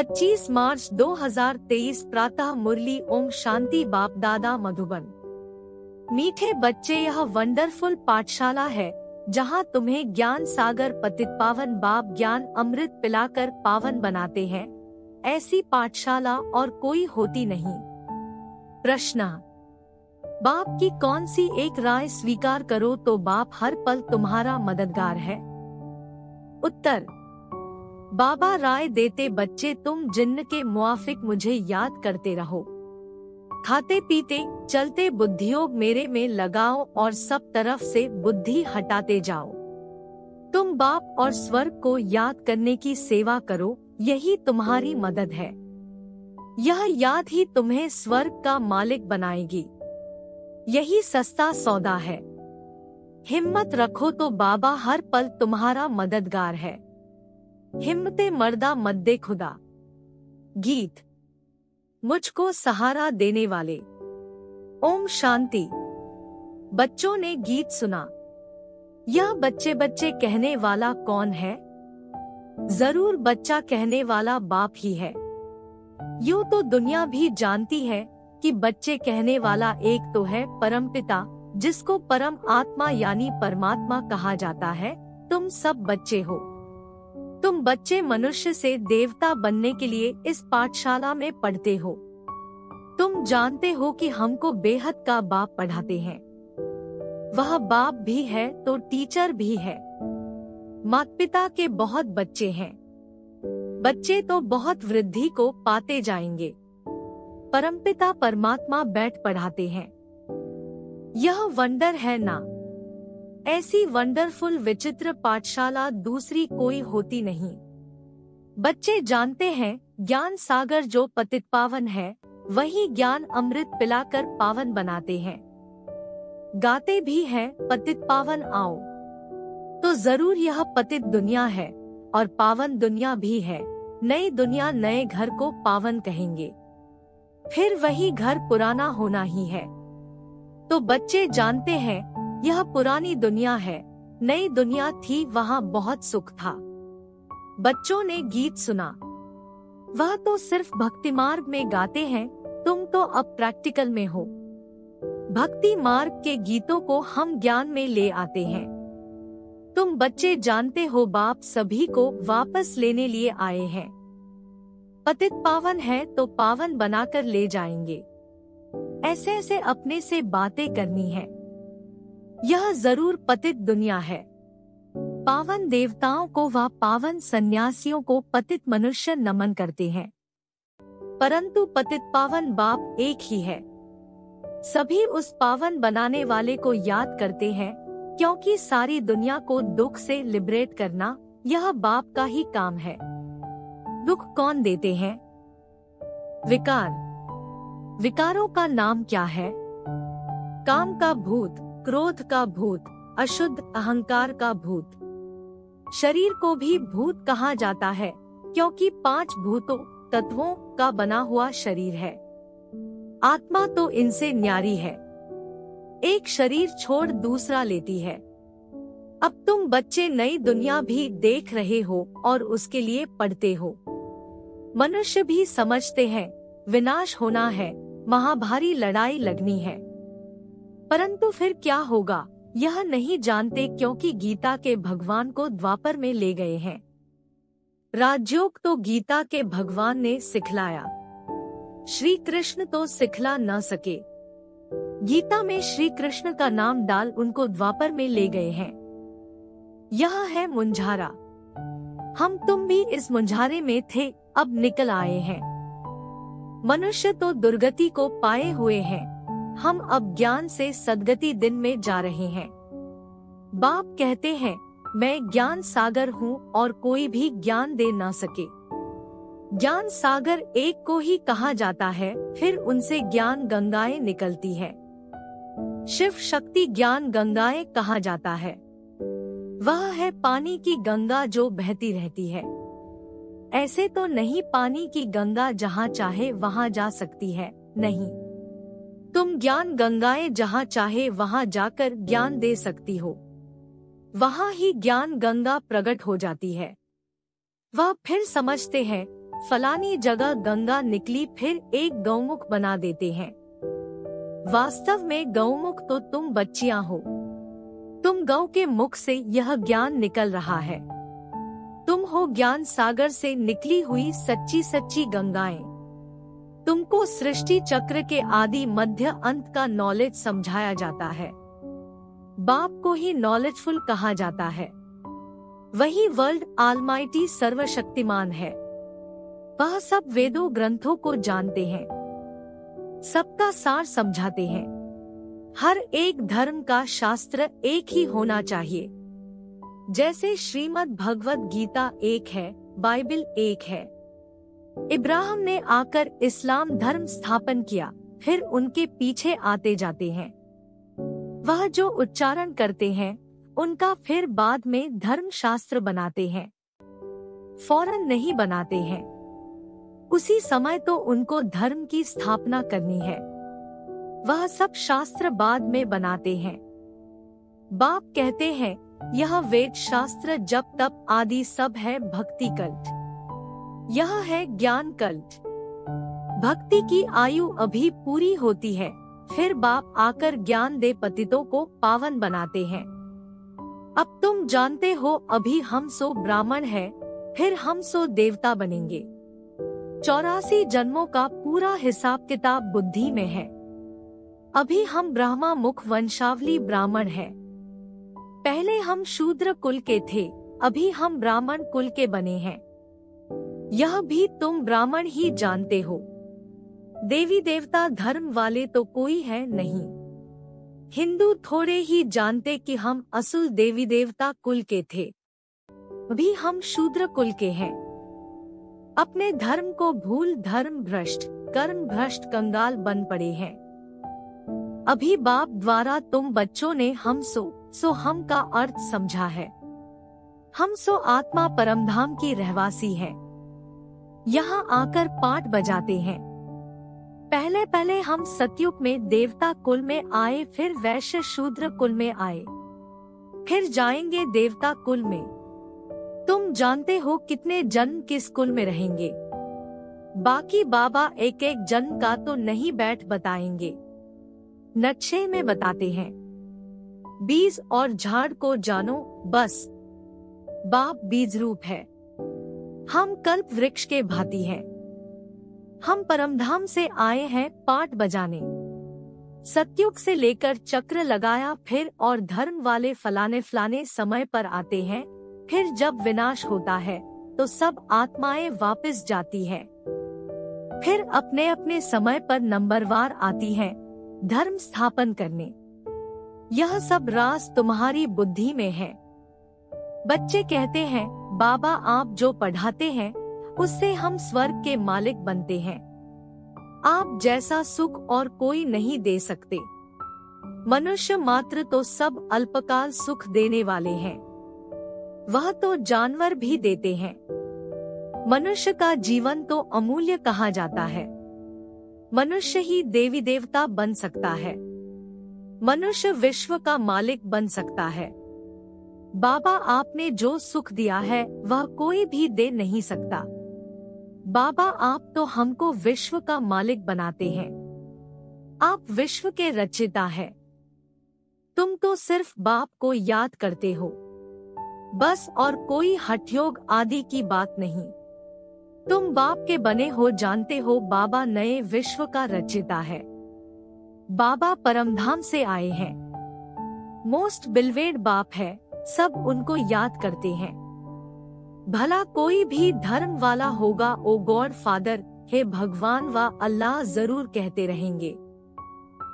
25 मार्च 2023 प्रातः मुरली ओम शांति बाप दादा मधुबन। मीठे बच्चे, यह वंडरफुल पाठशाला है जहां तुम्हें ज्ञान सागर पतित पावन बाप ज्ञान अमृत पिलाकर पावन बनाते हैं। ऐसी पाठशाला और कोई होती नहीं। प्रश्न: बाप की कौन सी एक राय स्वीकार करो तो बाप हर पल तुम्हारा मददगार है? उत्तर: बाबा राय देते बच्चे, तुम जिन्न के मुआफिक मुझे याद करते रहो। खाते पीते चलते बुद्धियोग मेरे में लगाओ और सब तरफ से बुद्धि हटाते जाओ। तुम बाप और स्वर्ग को याद करने की सेवा करो, यही तुम्हारी मदद है। यह याद ही तुम्हें स्वर्ग का मालिक बनाएगी। यही सस्ता सौदा है। हिम्मत रखो तो बाबा हर पल तुम्हारा मददगार है। हिम्मते मर्दा मद्दे खुदा। गीत। मुझको सहारा देने वाले। ओम शांति। बच्चों ने गीत सुना। यह बच्चे बच्चे कहने वाला कौन है? जरूर बच्चा कहने वाला बाप ही है। यूं तो दुनिया भी जानती है कि बच्चे कहने वाला एक तो है परमपिता, जिसको परम आत्मा यानी परमात्मा कहा जाता है। तुम सब बच्चे हो। तुम बच्चे मनुष्य से देवता बनने के लिए इस पाठशाला में पढ़ते हो। तुम जानते हो कि हमको बेहद का बाप पढ़ाते हैं। वह बाप भी है तो टीचर भी है। माता पिता के बहुत बच्चे हैं। बच्चे तो बहुत वृद्धि को पाते जाएंगे। परमपिता परमात्मा बैठ पढ़ाते हैं। यह वंडर है ना? ऐसी वंडरफुल विचित्र पाठशाला दूसरी कोई होती नहीं। बच्चे जानते हैं ज्ञान सागर जो पतित पावन है, वही ज्ञान अमृत पिलाकर पावन बनाते हैं। गाते भी हैं पतित पावन आओ। तो जरूर यह पतित दुनिया है और पावन दुनिया भी है। नई दुनिया नए घर को पावन कहेंगे। फिर वही घर पुराना होना ही है। तो बच्चे जानते हैं यह पुरानी दुनिया है। नई दुनिया थी, वहाँ बहुत सुख था। बच्चों ने गीत सुना। वह तो सिर्फ भक्ति मार्ग में गाते हैं, तुम तो अब प्रैक्टिकल में हो। भक्ति मार्ग के गीतों को हम ज्ञान में ले आते हैं। तुम बच्चे जानते हो बाप सभी को वापस लेने लिए आए हैं। पतित पावन है तो पावन बनाकर ले जाएंगे। ऐसे ऐसे अपने से बातें करनी है। यह जरूर पतित दुनिया है। पावन देवताओं को व पावन सन्यासियों को पतित मनुष्य नमन करते हैं, परंतु पतित पावन बाप एक ही है। सभी उस पावन बनाने वाले को याद करते हैं, क्योंकि सारी दुनिया को दुख से लिबरेट करना यह बाप का ही काम है। दुख कौन देते हैं? विकार। विकारों का नाम क्या है? काम का भूत, क्रोध का भूत, अशुद्ध अहंकार का भूत। शरीर को भी भूत कहा जाता है, क्योंकि 5 भूतों तत्वों का बना हुआ शरीर है। आत्मा तो इनसे न्यारी है। एक शरीर छोड़ दूसरा लेती है। अब तुम बच्चे नई दुनिया भी देख रहे हो और उसके लिए पढ़ते हो। मनुष्य भी समझते हैं विनाश होना है, महाभारी लड़ाई लगनी है, परंतु फिर क्या होगा यह नहीं जानते, क्योंकि गीता के भगवान को द्वापर में ले गए हैं। राजयोग तो गीता के भगवान ने सिखलाया, श्री कृष्ण तो सिखला न सके। गीता में श्री कृष्ण का नाम डाल उनको द्वापर में ले गए हैं। यह है मुंझारा। हम तुम भी इस मुंझारे में थे, अब निकल आए हैं। मनुष्य तो दुर्गति को पाए हुए हैं, हम अब ज्ञान से सद्गति दिन में जा रहे हैं। बाप कहते हैं मैं ज्ञान सागर हूँ और कोई भी ज्ञान दे ना सके। ज्ञान सागर एक को ही कहा जाता है, फिर उनसे ज्ञान गंगाएं निकलती है। शिव शक्ति ज्ञान गंगाएं कहा जाता है। वह है पानी की गंगा जो बहती रहती है। ऐसे तो नहीं पानी की गंगा जहाँ चाहे वहाँ जा सकती है, नहीं। तुम ज्ञान गंगाएं जहाँ चाहे वहाँ जाकर ज्ञान दे सकती हो। वहाँ ही ज्ञान गंगा प्रकट हो जाती है। वह फिर समझते हैं फलानी जगह गंगा निकली, फिर एक गौमुख बना देते हैं। वास्तव में गौमुख तो तुम बच्चियां हो। तुम गौ के मुख से यह ज्ञान निकल रहा है। तुम हो ज्ञान सागर से निकली हुई सच्ची सच्ची गंगाएं। तुमको सृष्टि चक्र के आदि मध्य अंत का नॉलेज समझाया जाता है। बाप को ही नॉलेजफुल कहा जाता है। वही वर्ल्ड ऑलमाइटी सर्वशक्तिमान है। वह सब वेदों ग्रंथों को जानते हैं, सबका सार समझाते हैं। हर एक धर्म का शास्त्र एक ही होना चाहिए। जैसे श्रीमद् भगवत गीता एक है, बाइबल एक है। इब्राहिम ने आकर इस्लाम धर्म स्थापन किया, फिर उनके पीछे आते जाते हैं। वह जो उच्चारण करते हैं उनका फिर बाद में धर्म शास्त्र बनाते हैं। फौरन नहीं बनाते हैं, उसी समय तो उनको धर्म की स्थापना करनी है। वह सब शास्त्र बाद में बनाते हैं। बाप कहते हैं यह वेद शास्त्र जप तप आदि सब है भक्ति कल्ट। यह है ज्ञान कल्ट। भक्ति की आयु अभी पूरी होती है, फिर बाप आकर ज्ञान दे पतितों को पावन बनाते हैं। अब तुम जानते हो अभी हम सो ब्राह्मण है, फिर हम सो देवता बनेंगे। 84 जन्मों का पूरा हिसाब किताब बुद्धि में है। अभी हम ब्राह्मा मुख वंशावली ब्राह्मण हैं। पहले हम शूद्र कुल के थे, अभी हम ब्राह्मण कुल के बने हैं। यह भी तुम ब्राह्मण ही जानते हो। देवी देवता धर्म वाले तो कोई है नहीं। हिंदू थोड़े ही जानते कि हम असुल देवी देवता कुल के थे। अभी हम शूद्र कुल के हैं। अपने धर्म को भूल धर्म भ्रष्ट कर्म भ्रष्ट कंगाल बन पड़े हैं। अभी बाप द्वारा तुम बच्चों ने हम सो हम का अर्थ समझा है। हम सो आत्मा परमधाम की रहवासी है। यहाँ आकर पाठ बजाते हैं। पहले पहले हम सतयुग में देवता कुल में आए, फिर वैश्य शूद्र कुल में आए, फिर जाएंगे देवता कुल में। तुम जानते हो कितने जन्म किस कुल में रहेंगे। बाकी बाबा एक एक जन्म का तो नहीं बैठ बताएंगे, नक्शे में बताते हैं। बीज और झाड़ को जानो बस। बाप बीज रूप है, हम कल्प वृक्ष के भांति हैं। हम परमधाम से आए हैं पाठ बजाने। सतयुग से लेकर चक्र लगाया फिर, और धर्म वाले फलाने समय पर आते हैं। फिर जब विनाश होता है तो सब आत्माएं वापस जाती हैं। फिर अपने अपने समय पर नंबरवार आती हैं धर्म स्थापन करने। यह सब राज तुम्हारी बुद्धि में है। बच्चे कहते हैं बाबा आप जो पढ़ाते हैं उससे हम स्वर्ग के मालिक बनते हैं। आप जैसा सुख और कोई नहीं दे सकते। मनुष्य मात्र तो सब अल्पकाल सुख देने वाले हैं, वह तो जानवर भी देते हैं। मनुष्य का जीवन तो अमूल्य कहा जाता है। मनुष्य ही देवी देवता बन सकता है। मनुष्य विश्व का मालिक बन सकता है। बाबा आपने जो सुख दिया है वह कोई भी दे नहीं सकता। बाबा आप तो हमको विश्व का मालिक बनाते हैं। आप विश्व के रचयिता है। तुम तो सिर्फ बाप को याद करते हो बस, और कोई हठयोग आदि की बात नहीं। तुम बाप के बने हो, जानते हो बाबा नए विश्व का रचयिता है। बाबा परमधाम से आए हैं। मोस्ट बिलवेड बाप है, सब उनको याद करते हैं। भला कोई भी धर्म वाला होगा ओ गॉड फादर, हे भगवान व अल्लाह जरूर कहते रहेंगे।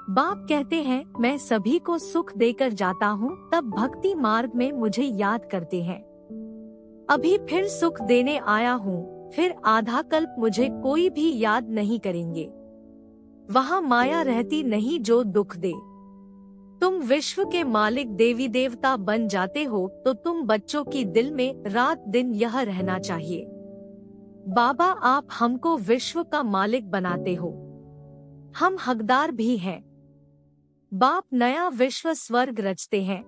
बाप कहते हैं मैं सभी को सुख देकर जाता हूँ, तब भक्ति मार्ग में मुझे याद करते हैं। अभी फिर सुख देने आया हूँ, फिर आधा कल्प मुझे कोई भी याद नहीं करेंगे। वहाँ माया रहती नहीं जो दुख दे। तुम विश्व के मालिक देवी देवता बन जाते हो तो तुम बच्चों की दिल में रात दिन यह रहना चाहिए, बाबा आप हमको विश्व का मालिक बनाते हो। हम हकदार भी हैं। बाप नया विश्व स्वर्ग रचते हैं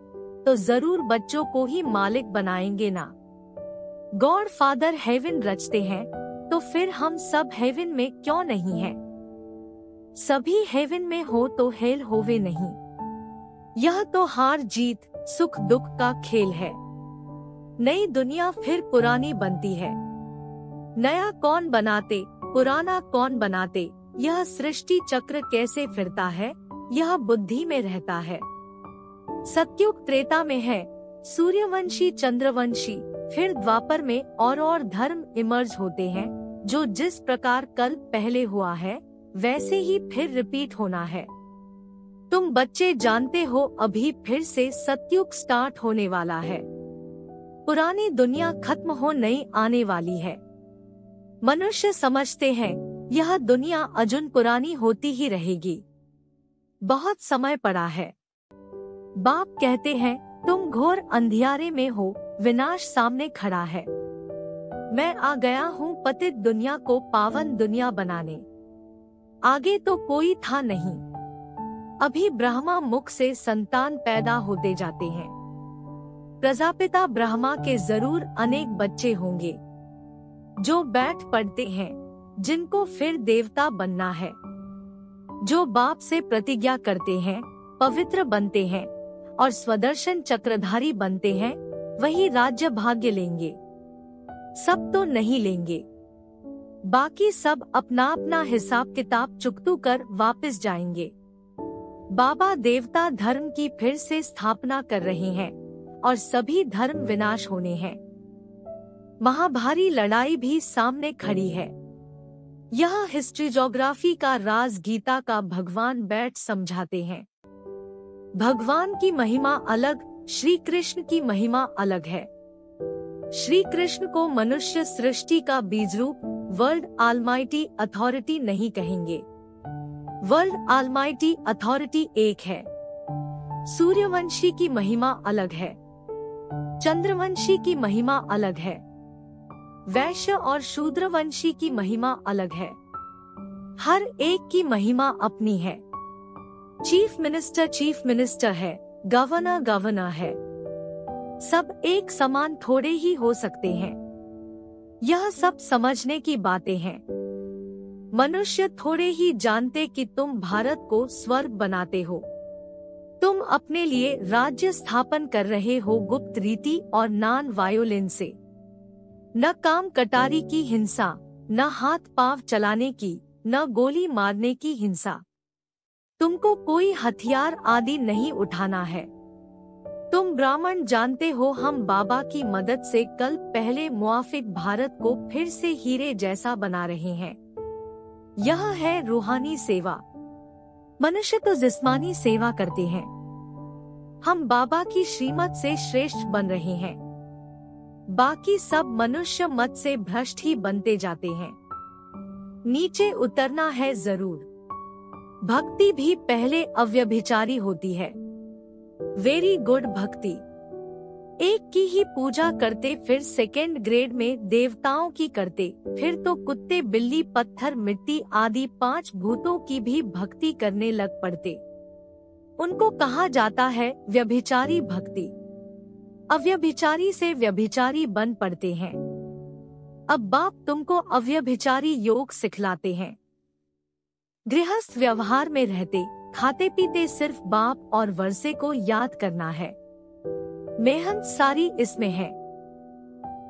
तो जरूर बच्चों को ही मालिक बनाएंगे ना। गॉड फादर हेवन रचते हैं तो फिर हम सब हेवन में क्यों नहीं हैं? सभी हेवन में हो तो हेल होवे नहीं। यह तो हार जीत, सुख दुख का खेल है। नई दुनिया फिर पुरानी बनती है। नया कौन बनाते, पुराना कौन बनाते, यह सृष्टि चक्र कैसे फिरता है, यह बुद्धि में रहता है। सतयुग त्रेता में है सूर्यवंशी चंद्रवंशी, फिर द्वापर में और धर्म इमर्ज होते हैं। जो जिस प्रकार कल पहले हुआ है वैसे ही फिर रिपीट होना है। तुम बच्चे जानते हो अभी फिर से सतयुग स्टार्ट होने वाला है। पुरानी दुनिया खत्म हो नई आने वाली है। मनुष्य समझते हैं यह दुनिया अजुन पुरानी होती ही रहेगी। बहुत समय पड़ा है। बाप कहते हैं तुम घोर अंधियारे में हो, विनाश सामने खड़ा है। मैं आ गया हूँ पतित दुनिया को पावन दुनिया बनाने। आगे तो कोई था नहीं। अभी ब्रह्मा मुख से संतान पैदा होते जाते हैं। प्रजापिता ब्रह्मा के जरूर अनेक बच्चे होंगे जो बैठ पढ़ते हैं, जिनको फिर देवता बनना है। जो बाप से प्रतिज्ञा करते हैं, पवित्र बनते हैं और स्वदर्शन चक्रधारी बनते हैं, वही राज्य भाग्य लेंगे। सब तो नहीं लेंगे। बाकी सब अपना अपना हिसाब किताब चुकतू कर वापस जाएंगे। बाबा देवता धर्म की फिर से स्थापना कर रहे हैं और सभी धर्म विनाश होने हैं। महाभारी लड़ाई भी सामने खड़ी है। यह हिस्ट्री ज्योग्राफी का राज गीता का भगवान बैठ समझाते हैं। भगवान की महिमा अलग, श्री कृष्ण की महिमा अलग है। श्री कृष्ण को मनुष्य सृष्टि का बीज रूप वर्ल्ड आलमाइटी अथॉरिटी नहीं कहेंगे। वर्ल्ड आलमाइटी अथॉरिटी एक है। सूर्यवंशी की महिमा अलग है। चंद्रवंशी की महिमा अलग है। वैश्य और शूद्रवंशी की महिमा अलग है। हर एक की महिमा अपनी है। चीफ मिनिस्टर है, गवर्नर गवर्नर है। सब एक समान थोड़े ही हो सकते हैं। यह सब समझने की बातें हैं। मनुष्य थोड़े ही जानते कि तुम भारत को स्वर्ग बनाते हो। तुम अपने लिए राज्य स्थापन कर रहे हो गुप्त रीति और नॉन वायोलेंस से। न काम कटारी की हिंसा, न हाथ पांव चलाने की, न गोली मारने की हिंसा। तुमको कोई हथियार आदि नहीं उठाना है। तुम ब्राह्मण जानते हो हम बाबा की मदद से कल पहले मुआफिक भारत को फिर से हीरे जैसा बना रहे हैं। यह है रूहानी सेवा। मनुष्य तो जिस्मानी सेवा करते हैं। हम बाबा की श्रीमत से श्रेष्ठ बन रहे हैं। बाकी सब मनुष्य मत से भ्रष्ट ही बनते जाते हैं। नीचे उतरना है जरूर। भक्ति भी पहले अव्यभिचारी होती है। वेरी गुड भक्ति। एक की ही पूजा करते, फिर सेकेंड ग्रेड में देवताओं की करते, फिर तो कुत्ते बिल्ली पत्थर मिट्टी आदि 5 भूतों की भी भक्ति करने लग पड़ते। उनको कहा जाता है व्यभिचारी भक्ति। अव्यभिचारी से व्यभिचारी बन पड़ते हैं। अब बाप तुमको अव्यभिचारी योग सिखलाते हैं। गृहस्थ व्यवहार में रहते खाते पीते सिर्फ बाप और वर्षे को याद करना है। मेहनत सारी इसमें है।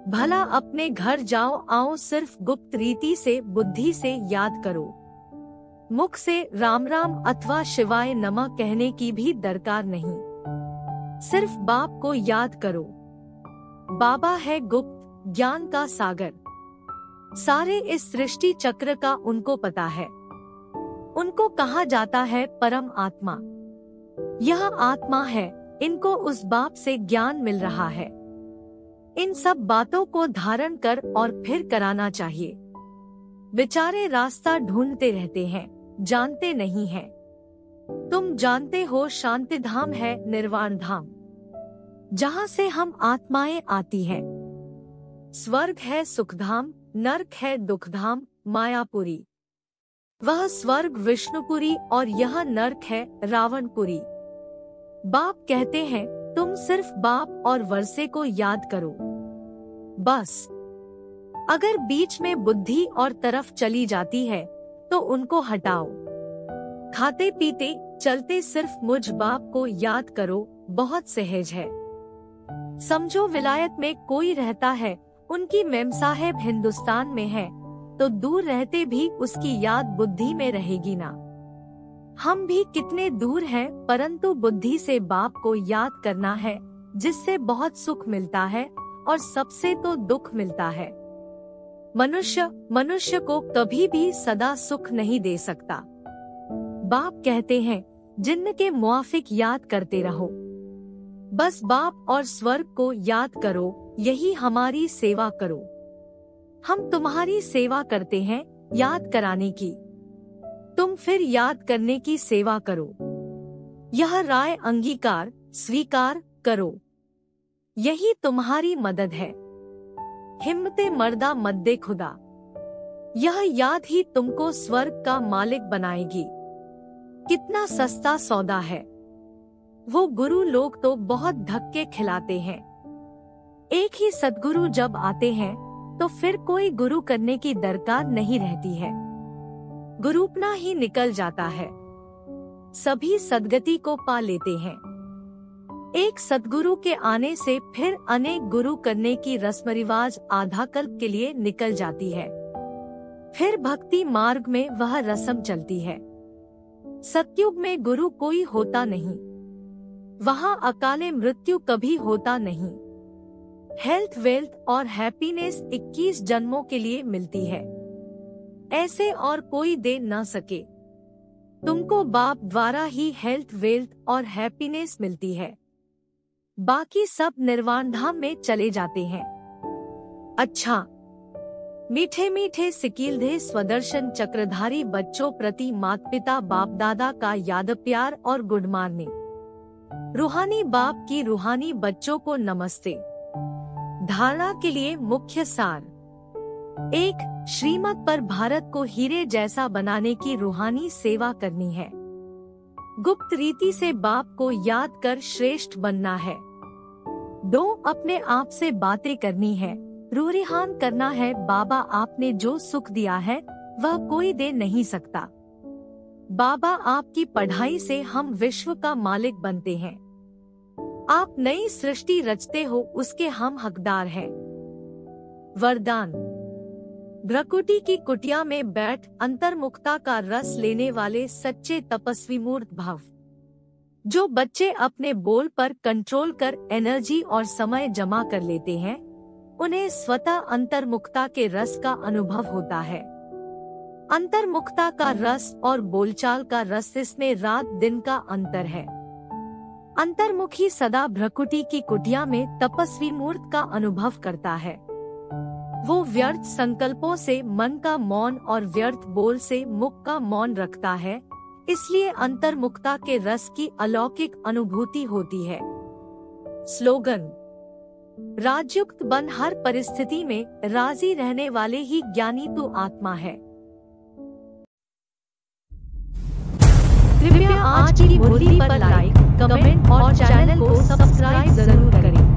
भला अपने घर जाओ आओ सिर्फ गुप्त रीति से बुद्धि से याद करो। मुख से राम राम अथवा शिवाय नमः कहने की भी दरकार नहीं। सिर्फ बाप को याद करो। बाबा है गुप्त ज्ञान का सागर। सारे इस सृष्टि चक्र का उनको पता है। उनको कहा जाता है परम आत्मा। यह आत्मा है, इनको उस बाप से ज्ञान मिल रहा है। इन सब बातों को धारण कर और फिर कराना चाहिए। बेचारे रास्ता ढूंढते रहते हैं, जानते नहीं हैं। तुम जानते हो शांति धाम है निर्वाण धाम, जहाँ से हम आत्माएं आती हैं। स्वर्ग है सुखधाम, नरक है दुखधाम मायापुरी। वह स्वर्ग विष्णुपुरी और यह नरक है रावणपुरी। बाप कहते हैं तुम सिर्फ बाप और वर्षे को याद करो बस। अगर बीच में बुद्धि और तरफ चली जाती है तो उनको हटाओ। खाते पीते चलते सिर्फ मुझ बाप को याद करो, बहुत सहज है। समझो विलायत में कोई रहता है, उनकी मेमसाहेब हिंदुस्तान में है, तो दूर रहते भी उसकी याद बुद्धि में रहेगी ना। हम भी कितने दूर हैं, परंतु बुद्धि से बाप को याद करना है, जिससे बहुत सुख मिलता है और सबसे तो दुख मिलता है। मनुष्य को कभी भी सदा सुख नहीं दे सकता। बाप कहते हैं जिन्न के मुआफिक याद करते रहो। बस बाप और स्वर्ग को याद करो, यही हमारी सेवा करो। हम तुम्हारी सेवा करते हैं याद कराने की, तुम फिर याद करने की सेवा करो। यह राय अंगीकार स्वीकार करो, यही तुम्हारी मदद है। हिम्मते मर्दा मद्दे खुदा, यह याद ही तुमको स्वर्ग का मालिक बनाएगी। कितना सस्ता सौदा है। वो गुरु लोग तो बहुत धक्के खिलाते हैं। एक ही सद्गुरु जब आते हैं तो फिर कोई गुरु करने की दरकार नहीं रहती है, गुरुपना ही निकल जाता है। सभी सद्गति को पा लेते हैं। एक सद्गुरु के आने से फिर अनेक गुरु करने की रस्म रिवाज आधा कल्प के लिए निकल जाती है। फिर भक्ति मार्ग में वह रस्म चलती है। सतयुग में गुरु कोई होता नहीं, वहाँ अकाले मृत्यु कभी होता नहीं। हेल्थ वेल्थ और हैप्पीनेस 21 जन्मों के लिए मिलती है, ऐसे और कोई दे न सके। तुमको बाप द्वारा ही हेल्थ वेल्थ और हैप्पीनेस मिलती है, बाकी सब निर्वाण धाम में चले जाते हैं। अच्छा, मीठे मीठे सिकीलधे स्वदर्शन चक्रधारी बच्चों प्रति माता पिता बाप दादा का याद प्यार और गुड मॉर्निंग। रूहानी बाप की रूहानी बच्चों को नमस्ते। धारणा के लिए मुख्य सार: 1. श्रीमत पर भारत को हीरे जैसा बनाने की रूहानी सेवा करनी है। गुप्त रीति से बाप को याद कर श्रेष्ठ बनना है। 2. अपने आप से बातें करनी है, रूरिहान करना है। बाबा आपने जो सुख दिया है वह कोई दे नहीं सकता। बाबा आपकी पढ़ाई से हम विश्व का मालिक बनते हैं। आप नई सृष्टि रचते हो, उसके हम हकदार हैं। वरदान: भ्रकुटी की कुटिया में बैठ अंतर्मुखता का रस लेने वाले सच्चे तपस्वी मूर्त भाव। जो बच्चे अपने बोल पर कंट्रोल कर एनर्जी और समय जमा कर लेते हैं, उन्हें स्वतः अंतर्मुखता के रस का अनुभव होता है। अंतर्मुखता का रस और बोलचाल का रस, इसमें रात दिन का अंतर है। अंतर्मुखी सदा भ्रकुटी की कुटिया में तपस्वी मूर्त का अनुभव करता है। वो व्यर्थ संकल्पों से मन का मौन और व्यर्थ बोल से मुख का मौन रखता है, इसलिए अंतर्मुखता के रस की अलौकिक अनुभूति होती है। स्लोगन: राजयुक्त बन हर परिस्थिति में राजी रहने वाले ही ज्ञानी तू आत्मा है। कृपया आज की मुरली पर लाइक, कमेंट और चैनल को सब्सक्राइब जरूर करें।